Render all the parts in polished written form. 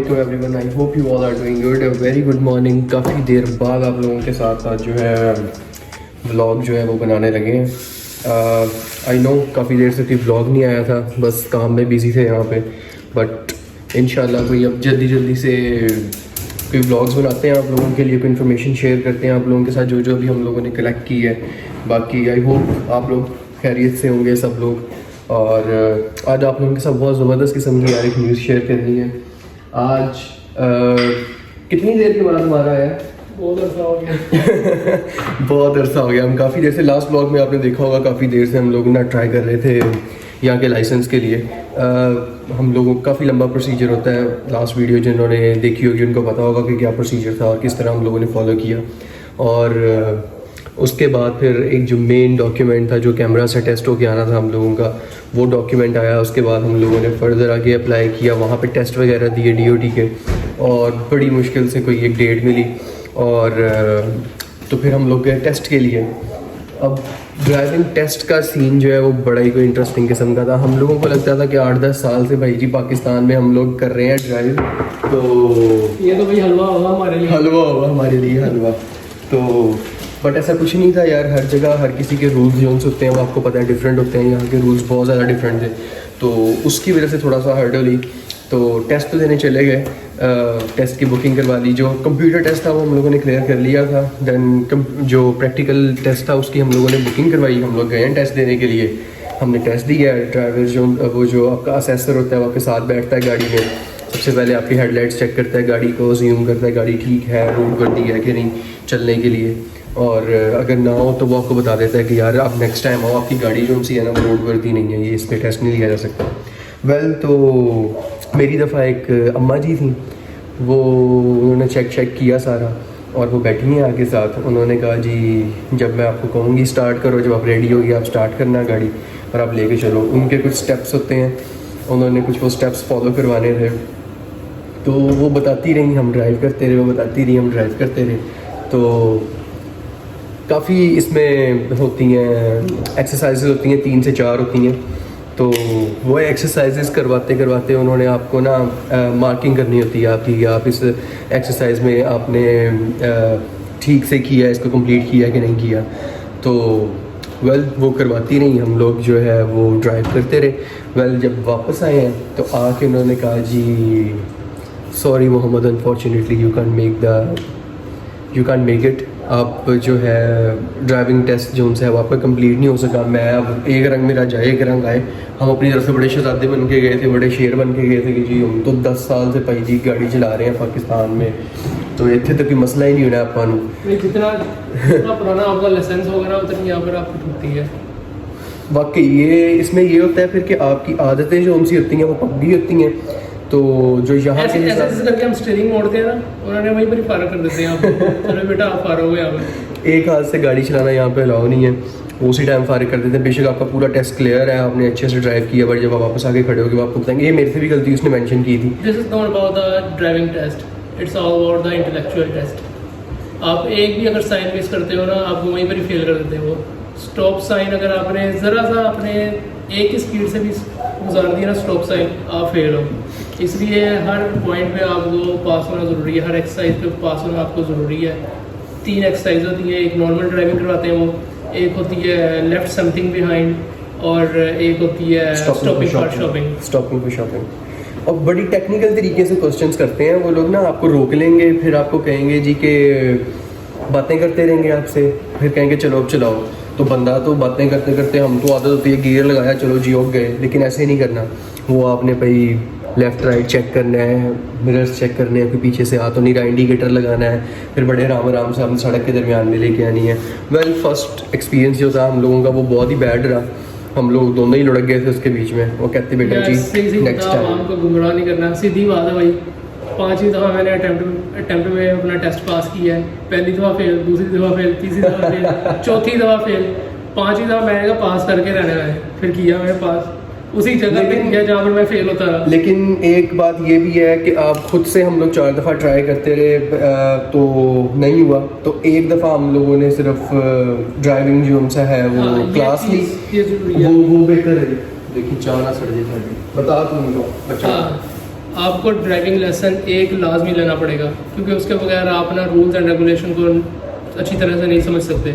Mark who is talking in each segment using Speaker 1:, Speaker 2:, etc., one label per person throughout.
Speaker 1: Assalamualaikum everyone. I hope you all are doing good. A very good morning. काफ़ी देर बाद आप लोगों के साथ आज जो है व्लॉग जो है वो बनाने लगे हैं. आई नो काफ़ी देर से कोई व्लॉग नहीं आया था, बस काम में बिज़ी थे यहाँ पे. बट इंशाल्लाह कोई अब जल्दी से कोई व्लॉग्स बनाते हैं आप लोगों के लिए, कोई इन्फॉर्मेशन शेयर करते हैं आप लोगों के साथ जो भी हम लोगों ने कलेक्ट की है. बाकी आई होप आप लोग खैरियत से होंगे सब लोग. और आज आप लोगों के साथ बहुत ज़बरदस्त किस्म की यार एक न्यूज़ शेयर करनी है. आज कितनी देर के बाद हमारा है?
Speaker 2: बहुत अर्सा हो गया.
Speaker 1: बहुत अरसा हो गया. हम काफ़ी देर से, लास्ट ब्लॉग में आपने देखा होगा, काफ़ी देर से हम लोग ना ट्राई कर रहे थे यहाँ के लाइसेंस के लिए. हम लोगों को काफ़ी लंबा प्रोसीजर होता है. लास्ट वीडियो जिन्होंने देखी होगी उनको पता होगा कि क्या प्रोसीजर था और किस तरह हम लोगों ने फॉलो किया. और उसके बाद फिर एक जो मेन डॉक्यूमेंट था जो कैमरा से टेस्ट होके आना था हम लोगों का, वो डॉक्यूमेंट आया. उसके बाद हम लोगों ने फर्दर आगे अप्लाई किया, वहाँ पे टेस्ट वगैरह दिए DOT के, और बड़ी मुश्किल से कोई एक डेट मिली. और तो फिर हम लोग गए टेस्ट के लिए. अब ड्राइविंग टेस्ट का सीन जो है वो बड़ा ही कोई इंटरेस्टिंग किस्म का था. हम लोगों को लगता था कि 8-10 साल से भाई जी पाकिस्तान में हम लोग कर रहे हैं ड्राइव, तो
Speaker 2: ये तो भाई हलवा होगा हमारे लिए.
Speaker 1: हलवा होगा हमारे लिए हलवा. तो बट ऐसा कुछ नहीं था यार. हर जगह हर किसी के रूल्स जो होते हैं वो आपको पता है डिफरेंट होते हैं. यहाँ के रूल्स बहुत ज़्यादा डिफरेंट थे, तो उसकी वजह से थोड़ा सा हर्डल हुई. तो टेस्ट तो देने चले गए, टेस्ट की बुकिंग करवा ली. जो कंप्यूटर टेस्ट था वो हम लोगों ने क्लियर कर लिया था. देन जो प्रैक्टिकल टेस्ट था उसकी हम लोगों ने बुकिंग करवाई. हम लोग गए हैं टेस्ट देने के लिए. हमने टेस्ट दिया. ड्राइवर जो आपका असेसर होता है वो आपके साथ बैठता है गाड़ी में. सबसे पहले आपकी हेडलाइट्स चेक करता है, गाड़ी को ज़ूम करता है गाड़ी ठीक है, रोड वर्दी है कि नहीं चलने के लिए. और अगर ना हो तो वो आपको बता देता है कि यार आप नेक्स्ट टाइम आओ, आपकी गाड़ी जो सी है ना वो रोड वर्दी नहीं है, ये इस पर टेस्ट नहीं लिया जा सकता. वेल तो मेरी दफ़ा एक अम्मा जी थी, वो उन्होंने चेक किया सारा, और वो बैठी हैं आगे साथ. उन्होंने कहा जी जब मैं आपको कहूँगी स्टार्ट करो, जब आप रेडी होगी आप स्टार्ट करना गाड़ी और आप लेके चलो. उनके कुछ स्टेप्स होते हैं, उन्होंने कुछ वो स्टेप्स फॉलो करवाने थे. तो वो बताती रही, हम ड्राइव करते रहे, वो बताती रही, हम ड्राइव करते रहे. तो काफ़ी इसमें होती हैं एक्सरसाइजेज, होती हैं 3 से 4 होती हैं. तो वो एक्सरसाइजेज करवाते उन्होंने आपको ना मार्किंग करनी होती है आपकी, आप इस एक्सरसाइज में आपने ठीक से किया, इसको कंप्लीट किया कि नहीं किया. तो वेल वो करवाती नहीं, हम लोग जो है वो ड्राइव करते रहे. वेल जब वापस आए हैं तो आके उन्होंने कहा जी sorry Mohammed, unfortunately you can make it. आप जो है ड्राइविंग टेस्ट जो उनसे है वो आपका कंप्लीट नहीं हो सका. मैं अब एक रंग मेरा जाए एक रंग आए. हम अपनी तरफ से बड़े शहजादे बन के गए थे, बड़े शेर बन के गए थे कि जी हम तो 10 साल से भाई जी गाड़ी चला रहे हैं पाकिस्तान में, तो इतने तक कोई मसला ही नहीं होना आपको.
Speaker 2: जितना पुराना आपका लाइसेंस होगा उतनी यहाँ पर आपको छूटती है.
Speaker 1: वाकई ये इसमें ये होता है फिर कि आपकी आदतें जो उनसी होती हैं वो पक्की होती हैं. तो जो यहाँ के
Speaker 2: ऐसे करके हम स्टीयरिंग मोड़ते हैं ना, उन्होंने वहीं पर ही फारा कर देते हैं आप. चलो बेटा आप फारा हो गए. यहाँ पे
Speaker 1: एक हाथ से गाड़ी चलाना यहाँ पे अलाउ नहीं है, उसी टाइम फारिग कर देते हैं. बेशक आपका पूरा टेस्ट क्लियर है, आपने अच्छे से ड्राइव किया, बट जब आप वापस आके खड़े होगे आपको बताएंगे ये मेरे से भी गलती उसने मेंशन की थी.
Speaker 2: This is not about the driving test, it's all about the intellectual test. आप एक भी अगर साइन मिस करते हो ना, आपको वहीं पर ही फेल कर देते हो. स्टॉप साइन अगर आपने ज़रा सा अपने एक ही स्पीड से भी गुजार दिया ना स्टॉप साइन, आप फेल हो. इसलिए हर पॉइंट पे आपको पास होना ज़रूरी है, हर एक्सरसाइज पे पास होना आपको ज़रूरी है. 3 एक्सरसाइज होती है, एक नॉर्मल ड्राइविंग करवाते हैं वो, एक होती है लेफ्ट समथिंग बिहाइंड, और एक होती है स्टॉपिंग फॉर शॉपिंग. और बड़ी टेक्निकल तरीके से क्वेश्चंस करते हैं वो लोग ना. आपको रोक लेंगे, फिर आपको कहेंगे जी के बातें करते रहेंगे आपसे, फिर कहेंगे चलो अब चलाओ. तो बंदा तो बातें करते करते, हम तो आदत होती है गियर लगाया चलो जी हो गए, लेकिन ऐसे नहीं करना. वो आपने भाई लेफ़्ट राइट चेक करना है, मिरर्स चेक करने हैं कि पीछे से आ तो नहीं रहा, इंडिकेटर लगाना है, फिर बड़े आराम से आपने सड़क के दरमियान में लेके आनी है. वेल फर्स्ट एक्सपीरियंस जो था हम लोगों का वो बहुत ही बैड रहा. हम लोग दोनों ही लुढ़क गए थे उसके बीच में. वो कहते बेटा जी नेक्स्ट टाइम आपको गुमराह नहीं करना. सीधी बात है भाई. 5वीं दफ़ा मैंने अटैम्प्ट में अपना टेस्ट पास किया है. पहली दफ़ा फेल, दूसरी दफ़ा फेल, तीसरी दफ़ा फेल, चौथी दफ़ा फेल, 5वीं दफ़ा मैंने कहा पास करके रहना है. फिर किया मैंने पास उसी जगह पे किया जहाँ पर मैं फेल होता रहा.
Speaker 1: लेकिन एक बात ये भी है कि आप खुद से, हम लोग 4 दफ़ा ट्राई करते रहे तो नहीं हुआ. तो एक दफ़ा हम लोगों ने सिर्फ ड्राइविंग जो हमसे है वो क्लास ली, वो बेहतर है. देखिए चाना सड़ जाए बता तुम लोग. अच्छा
Speaker 2: आपको ड्राइविंग लेसन एक लाजमी लेना पड़ेगा, क्योंकि उसके बगैर आप ना रूल्स एंड रेगुलेशन को अच्छी तरह से नहीं समझ सकते।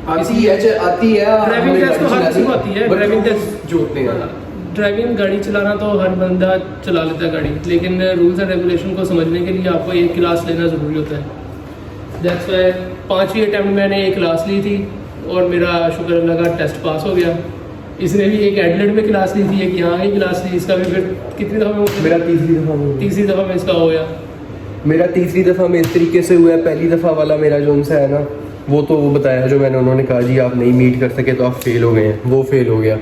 Speaker 1: आती है
Speaker 2: ड्राइविंग टेस्ट तो हर किसी को आती है। ड्राइविंग टेस्ट
Speaker 1: जो होते हैं,
Speaker 2: ड्राइविंग गाड़ी चलाना तो हर बंदा चला लेता है गाड़ी, लेकिन रूल्स एंड रेगुलेशन को समझने के लिए आपको एक क्लास लेना ज़रूरी होता है। दैट्स वाई 5वीं अटैम्प्ट मैंने एक क्लास ली थी और मेरा शुक्र अल्लाह का टेस्ट पास हो गया। इसने भी एक एडलेट में क्लास ली थी, एक यहाँ की क्लास ली, इसका भी फिर कितनी दफ़ा में
Speaker 1: मेरा तीसरी दफ़ा
Speaker 2: में इसका हो गया।
Speaker 1: मेरा तीसरी दफ़ा में इस तरीके से हुआ है। पहली दफ़ा वाला मेरा जो उनसे है ना, वो तो वो बताया जो मैंने, उन्होंने कहा जी आप नहीं मीट कर सके तो आप फेल हो गए हैं, वो फेल हो गया,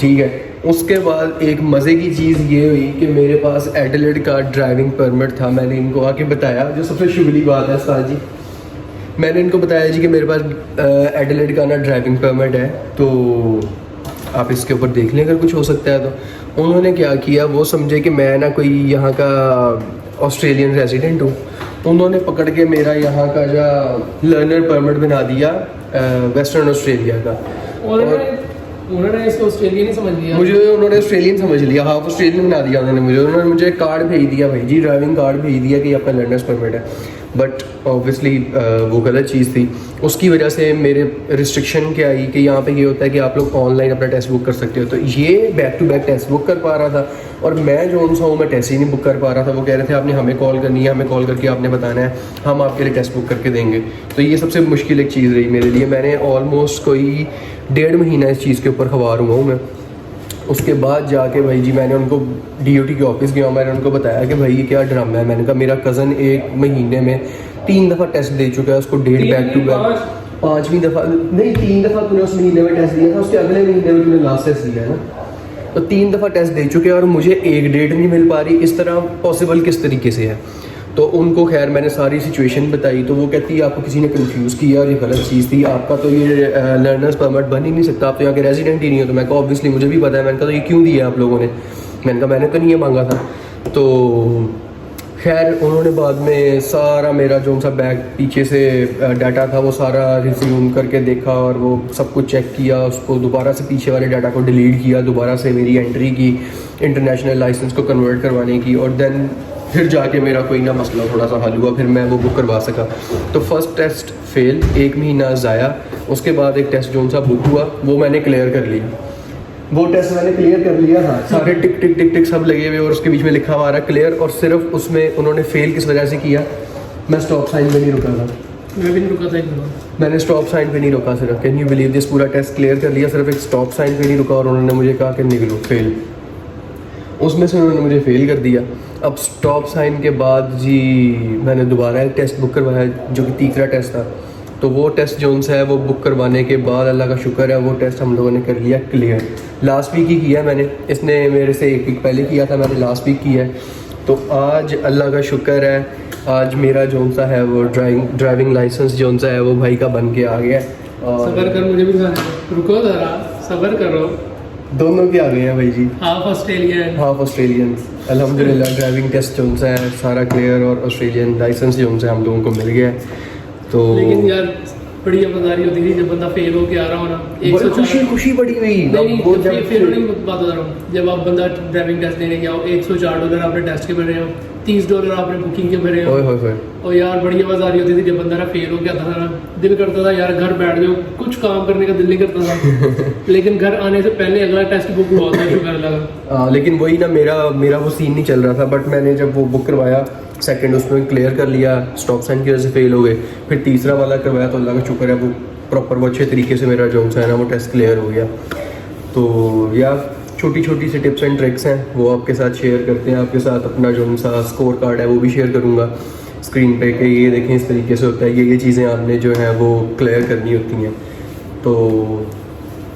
Speaker 1: ठीक है। उसके बाद एक मज़े की चीज़ ये हुई कि मेरे पास एडिलेड का ड्राइविंग परमिट था। मैंने इनको आके बताया, जो सबसे शुगली बात है उस्ताद जी, मैंने इनको बताया जी कि मेरे पास एडिलेड का ना ड्राइविंग परमिट है, तो आप इसके ऊपर देख लें अगर कुछ हो सकता है तो। उन्होंने क्या किया, वो समझे कि मैं ना कोई यहाँ का ऑस्ट्रेलियन रेजिडेंट हूँ, उन्होंने पकड़ के मेरा यहाँ का जो लर्नर परमिट बना दिया वेस्टर्न ऑस्ट्रेलिया का।
Speaker 2: उन्होंने इसको ऑस्ट्रेलियन ही समझ लिया,
Speaker 1: मुझे उन्होंने ऑस्ट्रेलियन समझ लिया, हाफ ऑस्ट्रेलियन बना दिया उन्होंने मुझे कार्ड भेज दिया, भाई जी ड्राइविंग कार्ड भेज दिया कि आपका लर्नर्स परमिट है। बट ऑब्वियसली वो गलत चीज़ थी। उसकी वजह से मेरे रिस्ट्रिक्शन क्या आई कि यहाँ पे ये होता है कि आप लोग ऑनलाइन अपना टेस्ट बुक कर सकते हो, तो ये back to back test book कर पा रहा था और मैं जो उनसा हूँ मैं टेस्ट ही नहीं बुक कर पा रहा था। वो कह रहे थे आपने हमें कॉल करनी है, हमें कॉल करके आपने बताना है, हम आपके लिए टेस्ट बुक करके देंगे। तो ये सबसे मुश्किल एक चीज़ रही मेरे लिए। मैंने ऑलमोस्ट कोई 1.5 महीना इस चीज़ के ऊपर खबार हुआ हूँ मैं। उसके बाद जाके भाई जी मैंने उनको DOT के ऑफिस गया, मैंने उनको बताया कि भाई ये क्या ड्रामा है। मैंने कहा मेरा कज़न 1 महीने में 3 दफ़ा टेस्ट दे चुका है, उसको डेट बैक टू बैक 5वीं दफ़ा नहीं 3 दफ़ा तूने उस महीने में टेस्ट दिया था, उसके अगले महीने में तूने लास्ट टेस्ट दिया है ना, तो 3 दफ़ा टेस्ट दे चुके हैं और मुझे एक डेट नहीं मिल पा रही। इस तरह पॉसिबल किस तरीके से है? तो उनको खैर मैंने सारी सिचुएशन बताई, तो वो कहती है आपको किसी ने कंफ्यूज किया और ये गलत चीज़ थी, आपका तो ये लर्नर्स परमिट बन ही नहीं सकता, आप तो यहाँ के रेजिडेंट ही नहीं हो। तो मैं कहा ऑब्वियसली मुझे भी पता है। मैंने कहा तो ये क्यों दिया आप लोगों ने? मैंने कहा मैंने तो नहीं ये मांगा था। तो खैर उन्होंने बाद में सारा मेरा जो उनका बैग पीछे से डाटा था वो सारा रिज्यूम करके देखा और वो सब कुछ चेक किया, उसको दोबारा से पीछे वाले डाटा को डिलीट किया, दोबारा से मेरी एंट्री की इंटरनेशनल लाइसेंस को कन्वर्ट करवाने की, और देन फिर जाके मेरा कोई ना मसला थोड़ा सा हल हुआ, फिर मैं वो बुक करवा सका। तो फर्स्ट टेस्ट फेल, 1 महीना ज़ाया। उसके बाद एक टेस्ट जो सा बुक हुआ वो मैंने क्लियर कर लिया। वो टेस्ट मैंने क्लियर कर लिया था, सारे टिक टिक टिक टिक सब लगे हुए और उसके बीच में लिखा हुआ रहा क्लियर, और सिर्फ उसमें उन्होंने फेल किस वजह से किया, मैं स्टॉप साइन पे नहीं रुका था।
Speaker 2: मैं भी नहीं रुका था एकदम,
Speaker 1: मैंने स्टॉप साइन पे नहीं रुका सिर्फ। Can you believe this? पूरा टेस्ट क्लियर कर लिया, सिर्फ एक स्टॉप साइन पे नहीं रुका और उन्होंने मुझे कहा कि निकलो फेल। उसमें से उन्होंने मुझे फेल कर दिया। अब स्टॉप साइन के बाद जी मैंने दोबारा एक टेस्ट बुक करवाया जो कि तीसरा टेस्ट था। तो वो टेस्ट जो उनसे है वो बुक करवाने के बाद अल्लाह का शुक्र है वो टेस्ट हम लोगों ने कर लिया क्लियर। लास्ट वीक ही किया मैंने, इसने मेरे से 1 वीक पहले किया था, मैंने लास्ट वीक किया है। तो आज अल्लाह का शुक्र है, आज मेरा जो सा है वो ड्राइविंग लाइसेंस जो सा है वो भाई का बन के आ गया। और
Speaker 2: सबर कर, मुझे भी रुको ज़रा, सबर करो।
Speaker 1: दोनों के आ गए हैं भाई जी,
Speaker 2: हाफ
Speaker 1: ऑस्ट्रेलियन। अल्हम्दुलिल्लाह ड्राइविंग टेस्ट जो सा है सारा क्लियर और ऑस्ट्रेलियन लाइसेंस जो सा हम लोगों को मिल गया है। तो
Speaker 2: लेकिन यार बड़ी अफसदारी होती थी जब बंदा फेल होके आ रहा हो ना,
Speaker 1: 104 खुशी बड़ी हुई।
Speaker 2: नहीं फेल होने की बात बता रहा हूँ, जब आप बंदा ड्राइविंग टेस्ट देने गया हो, $104 आपने टेस्ट के भरे हो, $30 आपने बुकिंग के भरे हो, और यार बड़ी आवाज़ारी होती थी जब बंदा ना फेल हो गया था ना, दिल करता था यार घर बैठ जाओ, कुछ काम करने का दिल नहीं करता था। लेकिन घर आने से पहले अगला टेस्ट बुक हुआ था, शुक्र लगा।
Speaker 1: लेकिन वही ना मेरा वो सीन नहीं चल रहा था। बट मैंने जब वो बुक करवाया सेकंड उसमें क्लियर कर लिया, स्टॉप साइन की वजह से फेल हो गए, फिर तीसरा वाला करवाया तो अल्लाह का शुक्र है वो प्रॉपर वो अच्छे तरीके से मेरा जो है ना वो टेस्ट क्लियर हो गया। तो यार छोटी छोटी सी टिप्स एंड ट्रिक्स हैं वो आपके साथ शेयर करते हैं, आपके साथ अपना जो सा स्कोर कार्ड है वो भी शेयर करूँगा स्क्रीन पे कि ये देखें इस तरीके से होता है, ये चीज़ें आपने जो है वो क्लियर करनी होती हैं। तो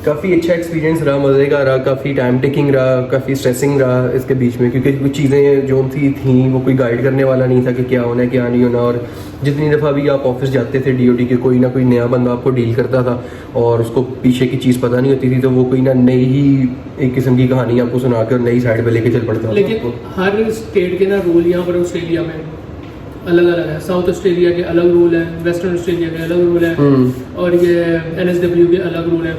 Speaker 1: काफ़ी अच्छा एक्सपीरियंस रहा, मज़े का रहा, काफ़ी टाइम टेकिंग रहा, काफ़ी स्ट्रेसिंग रहा इसके बीच में, क्योंकि कुछ चीज़ें जो थी वो कोई गाइड करने वाला नहीं था कि क्या होना है क्या नहीं होना। और जितनी दफ़ा भी आप ऑफिस जाते थे DOT के, कोई ना कोई नया बंदा आपको डील करता था और उसको पीछे की चीज़ पता नहीं होती थी, तो वो कोई ना नई ही एक किस्म की कहानी आपको सुना के और नई साइड पर लेके चल पड़ता था।
Speaker 2: लेकिन हर स्टेट के ना रूल यहाँ पर ऑस्ट्रेलिया में अलग अलग है। साउथ ऑस्ट्रेलिया के अलग रूल है, वेस्टर्न ऑस्ट्रेलिया के अलग रूल है, और ये NSW के अलग रूल है।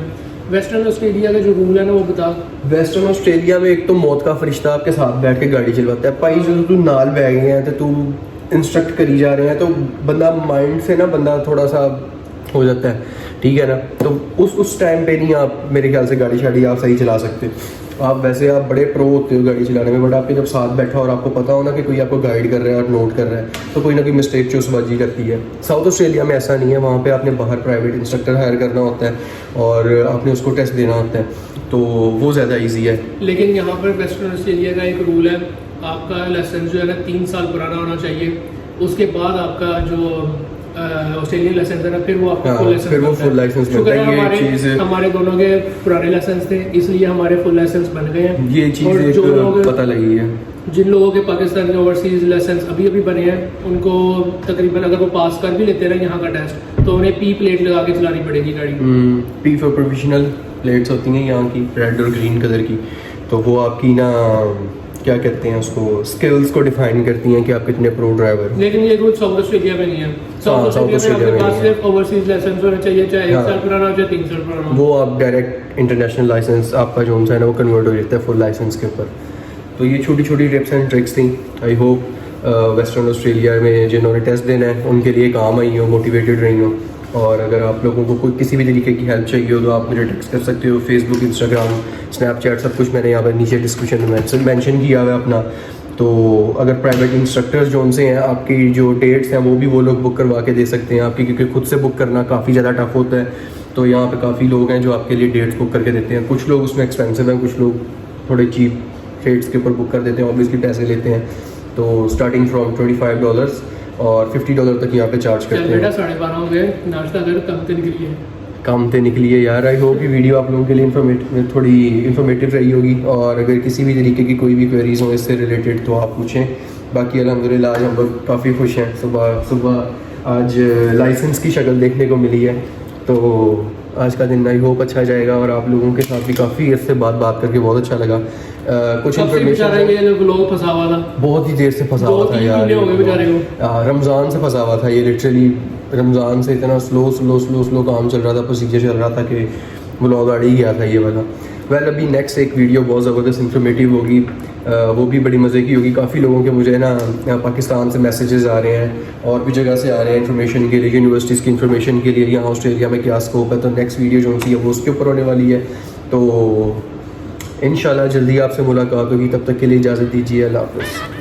Speaker 2: वेस्टर्न ऑस्ट्रेलिया का जो रूल है ना वो बता।
Speaker 1: वेस्टर्न ऑस्ट्रेलिया में एक तो मौत का फरिश्ता आपके साथ बैठ के गाड़ी चलवाता है भाई, जो तू नाल बैग गए हैं तो तू इंस्ट्रक्ट करी जा रहे हैं तो बंदा माइंड से ना बंदा थोड़ा सा हो जाता है, ठीक है ना। तो उस टाइम पे नहीं आप मेरे ख्याल से गाड़ी शाड़ी आप सही चला सकते। आप वैसे आप बड़े प्रो होते हो गाड़ी चलाने में, बट आपके जब साथ बैठा और आपको पता हो ना कि कोई आपको गाइड कर रहा है और नोट कर रहा है, तो कोई ना कोई मिस्टेक चूसबाजी करती है। साउथ ऑस्ट्रेलिया में ऐसा नहीं है, वहाँ पे आपने बाहर प्राइवेट इंस्ट्रक्टर हायर करना होता है और आपने उसको टेस्ट देना होता है, तो वो ज़्यादा ईजी है।
Speaker 2: लेकिन यहाँ पर वेस्टर्न ऑस्ट्रेलिया का एक रूल है, आपका लाइसेंस जो है ना 3 साल पुराना होना चाहिए, उसके बाद आपका जो ऑस्ट्रेलियन लाइसेंस है ना फिर वो आपको फुल लाइसेंस,
Speaker 1: फिर वो फुल लाइसेंस
Speaker 2: शुक्र
Speaker 1: मिलता
Speaker 2: है
Speaker 1: है। ये चीज़
Speaker 2: हमारे दोनों के पुराने लाइसेंस थे इसलिए हमारे फुल लाइसेंस बन गए हैं।
Speaker 1: ये चीज़
Speaker 2: जो लोग
Speaker 1: पता लगी है।
Speaker 2: जिन लोगों के पाकिस्तान के ओवरसीज लाइसेंस अभी अभी बने हैं उनको तकरीबन अगर वो पास कर भी लेते हैं ना यहाँ का टेस्ट, तो उन्हें पी प्लेट लगा के चलानी पड़ेगी गाड़ी।
Speaker 1: पी फॉर प्रोफेशनल प्लेट्स होती हैं यहाँ की, रेड और ग्रीन कलर की, तो वो आपकी ना क्या कहते हैं उसको, स्किल्स को डिफाइन करती हैं कि आप कितने प्रो ड्राइवर।
Speaker 2: लेकिन ये रूल साउथ ऑस्ट्रेलिया में नहीं है। साउथ ऑस्ट्रेलिया में आपके पास सिर्फ ओवरसीज लाइसेंस होना चाहिए, चाहे 1 साल पुराना हो चाहे 3 साल पुराना हो।
Speaker 1: वो आप डायरेक्ट इंटरनेशनल लाइसेंस आपका जो है ना वो कन्वर्ट हो जाता है फुल लाइसेंस के ऊपर। तो ये छोटी छोटी टिप्स एंड ट्रिक्स थी, आई होप वेस्टर्न ऑस्ट्रेलिया में जिन्होंने टेस्ट देना है उनके लिए काम आई हो, मोटिवेटेड रही हो। और अगर आप लोगों को कोई किसी भी तरीके की हेल्प चाहिए हो तो आप मुझे टेक्स्ट कर सकते हो। फेसबुक, इंस्टाग्राम, स्नैपचैट सब कुछ मैंने यहाँ पर नीचे डिस्क्रिप्शन में मेंशन किया हुआ है अपना। तो अगर प्राइवेट इंस्ट्रक्टर्स जो उनसे हैं, आपकी जो डेट्स हैं वो भी वो लोग बुक करवा के दे सकते हैं आपकी, क्योंकि खुद से बुक करना काफ़ी ज़्यादा टफ होता है। तो यहाँ पे काफ़ी लोग हैं जो आपके लिए डेट्स बुक करके देते हैं। कुछ लोग उसमें एक्सपेंसिव हैं, कुछ लोग थोड़े चीप रेट्स के ऊपर बुक कर देते हैं, ऑब्वियसली पैसे लेते हैं। तो स्टार्टिंग फ्रॉम $25 और $50 तक यहाँ पे चार्ज करते हैं।
Speaker 2: बेटा 12:30 हो गए, नाश्ता कर, काम से निकली है
Speaker 1: यार। आई होप ये वीडियो आप लोगों के लिए थोड़ी इन्फॉर्मेटिव रही होगी, और अगर किसी भी तरीके की कोई भी क्वेरीज हो इससे रिलेटेड तो आप पूछें। बाकी अल्हम्दुलिल्लाह आज हम लोग काफ़ी खुश हैं। सुबह आज लाइसेंस की शक्ल देखने को मिली है, तो आज का दिन आई होप अच्छा जाएगा। और आप लोगों के साथ भी काफ़ी इससे बात करके बहुत अच्छा लगा। कुछ
Speaker 2: इन्फॉर्मेशन फंसा हुआ था,
Speaker 1: बहुत ही देर से फंसा हुआ था यार, रमज़ान से फंसा हुआ था ये, लिटरली रमज़ान से इतना स्लो काम चल रहा था, प्रोसीजर चल रहा था कि व्लॉग आ ही गया था ये वाला। वेल अभी नेक्स्ट एक वीडियो बहुत ज़बरदस्त इन्फॉर्मेटिव होगी, वो भी बड़ी मज़े की होगी। काफ़ी लोगों के मुझे ना पाकिस्तान से मैसेजेस आ रहे हैं और भी जगह से आ रहे हैं इन्फॉर्मेशन के लिए, यूनिवर्सिटीज़ की इन्फॉर्मेशन के लिए यहाँ ऑस्ट्रेलिया में क्या स्कोप है। तो नेक्स्ट वीडियो जो सी है वो उसके ऊपर होने वाली है। तो इंशाल्लाह जल्दी आपसे मुलाकात होगी, तब तक के लिए इजाज़त दीजिए, अल्लाह हाफ़िज़।